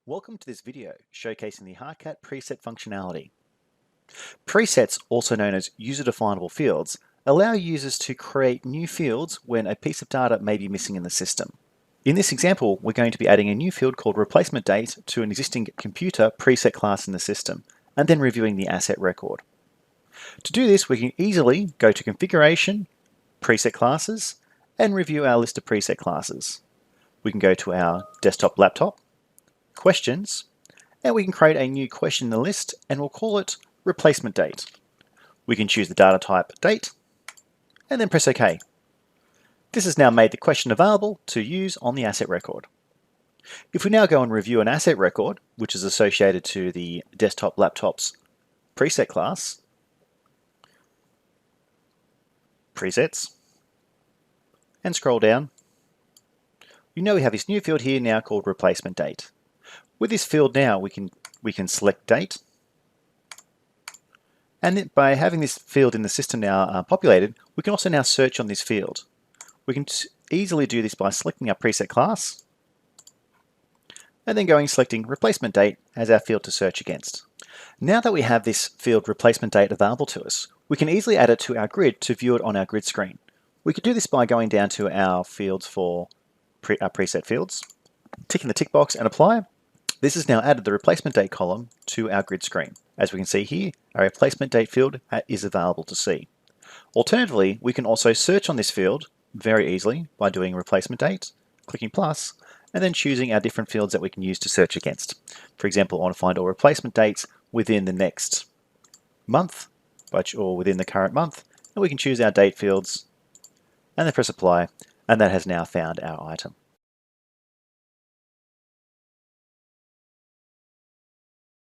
Welcome to this video showcasing the Hardcat preset functionality. Presets, also known as user-definable fields, allow users to create new fields when a piece of data may be missing in the system. In this example, we're going to be adding a new field called replacement date to an existing computer preset class in the system, and then reviewing the asset record. To do this, we can easily go to Configuration, Preset Classes, and review our list of preset classes. We can go to our desktop laptop, Questions, and we can create a new question in the list and we'll call it replacement date. We can choose the data type date and then press OK. This has now made the question available to use on the asset record. If we now go and review an asset record, which is associated to the desktop laptop's preset class, presets, and scroll down, you know we have this new field here now called replacement date. With this field now, we can select date, and by having this field in the system now populated, we can also now search on this field. We can easily do this by selecting our preset class, and then selecting replacement date as our field to search against. Now that we have this field replacement date available to us, we can easily add it to our grid to view it on our grid screen. We could do this by going down to our fields for our preset fields, ticking the tick box and apply. This has now added the replacement date column to our grid screen. As we can see here, our replacement date field is available to see. Alternatively, we can also search on this field very easily by doing replacement date, clicking plus, and then choosing our different fields that we can use to search against. For example, I want to find all replacement dates within the next month, or within the current month, and we can choose our date fields and then press apply, and that has now found our item.